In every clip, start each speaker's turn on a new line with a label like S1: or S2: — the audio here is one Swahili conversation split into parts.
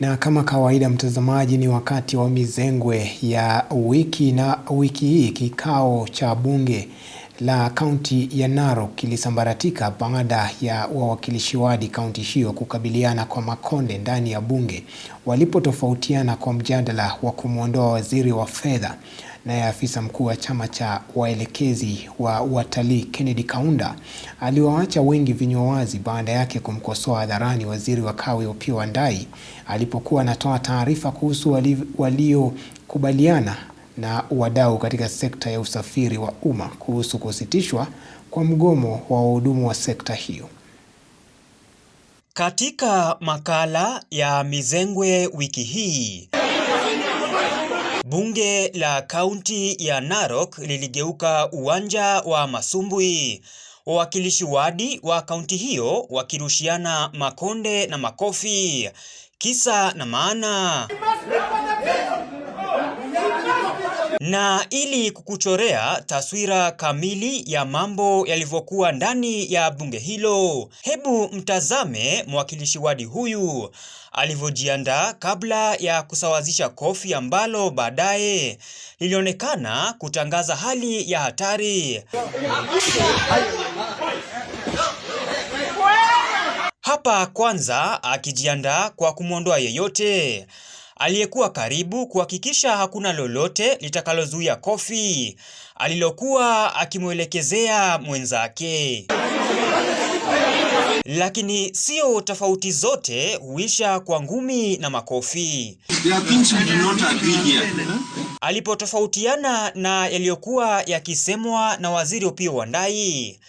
S1: Na kama kawaida mtazamaji, ni wakati wa mizengwe ya wiki, na wiki hii kikao cha bunge la kaunti ya Narok kilisambaratika baada ya wawakilishi wadi kaunti hiyo kukabiliana kwa makonde ndani ya bunge walipotofautiana kwa mjadala wa kumwondoa waziri wa fedha. Naye afisa mkuu wa chama cha waelekezi wa watalii Kennedy Kaunda aliwaacha wengi vinywa wazi baada yake kumkosoa hadharani waziri wa kawi Opiyo Wandayi alipokuwa anatoa taarifa kuhusu waliokubaliana na wadau katika sekta ya usafiri wa umma kuhusu kusitishwa kwa mgomo wa wahudumu wa sekta hiyo.
S2: Katika makala ya mizengwe wiki hii, bunge la kaunti ya Narok liligeuka uwanja wa masumbwi, wawakilishi wadi wa kaunti hiyo wakirushiana makonde na makofi. Kisa na maana, na ili kukuchorea taswira kamili ya mambo yalivyokuwa ndani ya bunge hilo, hebu mtazame mwakilishi wadi huyu alivyojiandaa kabla ya kusawazisha kofi ambalo baadaye lilionekana kutangaza hali ya hatari. Hapa kwanza akijiandaa kwa kumwondoa yeyote aliyekuwa karibu kuhakikisha hakuna lolote litakalozuia kofi alilokuwa akimwelekezea mwenzake. Lakini sio tofauti zote huisha kwa ngumi na makofi. Alipotofautiana na yaliyokuwa yakisemwa na waziri Opiyo Wandayi,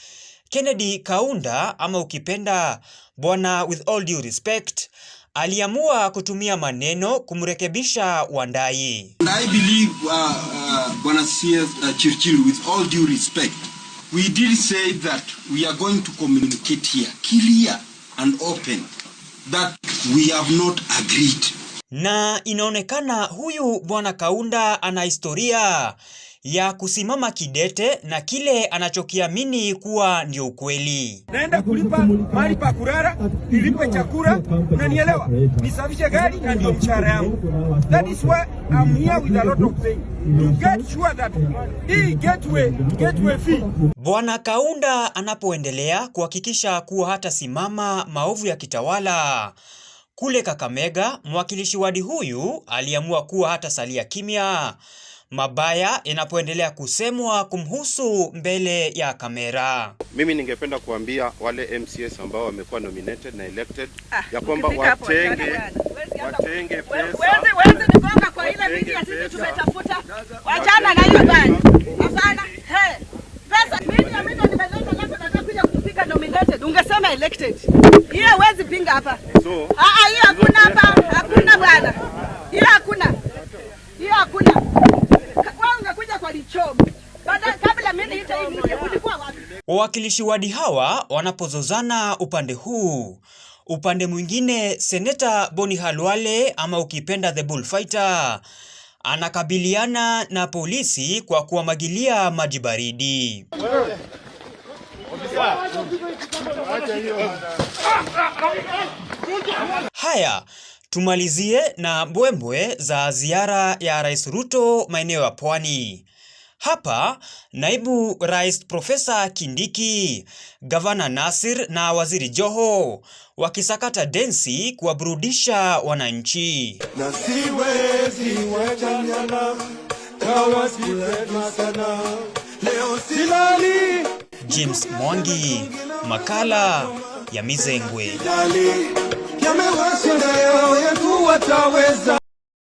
S2: Kennedy Kaunda, ama ukipenda bwana with all due respect, aliamua kutumia maneno kumrekebisha Wandayi.
S3: I believe bwana Chirchir, with all due respect, we did say that we are going to communicate here clear and open that we have not agreed.
S2: Na inaonekana huyu bwana Kaunda ana historia ya kusimama kidete na kile anachokiamini kuwa ndio ukweli.
S4: Naenda kulipa mali pa kulala, nilipe chakula, unanielewa? Nisafishe gari na ndio mshahara yangu. That is why I'm here with a lot of things to get sure that hii gateway fee.
S2: Bwana Kaunda anapoendelea kuhakikisha kuwa hata simama maovu ya kitawala kule Kakamega, mwakilishi wadi huyu aliamua kuwa hata salia kimya mabaya yanapoendelea kusemwa kumhusu mbele ya kamera.
S5: Mimi ningependa kuambia wale MCS ambao wamekuwa nominated na elected ya kwamba watenge pesa.
S6: Wewe nigonga kwa ile media sisi tumetafuta. Wachana na hiyo bani. Hapana. Pesa media mimi nimeleta labda natakuja kupiga nominated. Ungesema elected. Hiyo huwezi pinga hapa.
S5: So,
S6: hiyo hakuna hapa. Hakuna bwana. Hiyo hakuna. Hiyo hakuna.
S2: Wawakilishi wadi hawa wanapozozana upande huu, upande mwingine Seneta Boni Khalwale, ama ukipenda the bullfighter, anakabiliana na polisi kwa kuwamagilia maji baridi. Haya, tumalizie na mbwembwe za ziara ya Rais Ruto maeneo ya Pwani. Hapa naibu rais Profesa Kindiki, gavana Nasir na waziri Joho wakisakata densi kuwaburudisha wananchi.
S7: Na siwezi wacha nyama kawa siletwa sana leo silali.
S2: James Mwangi, makala ya mizengwe.
S7: Yamewashinda leo yetu wataweza.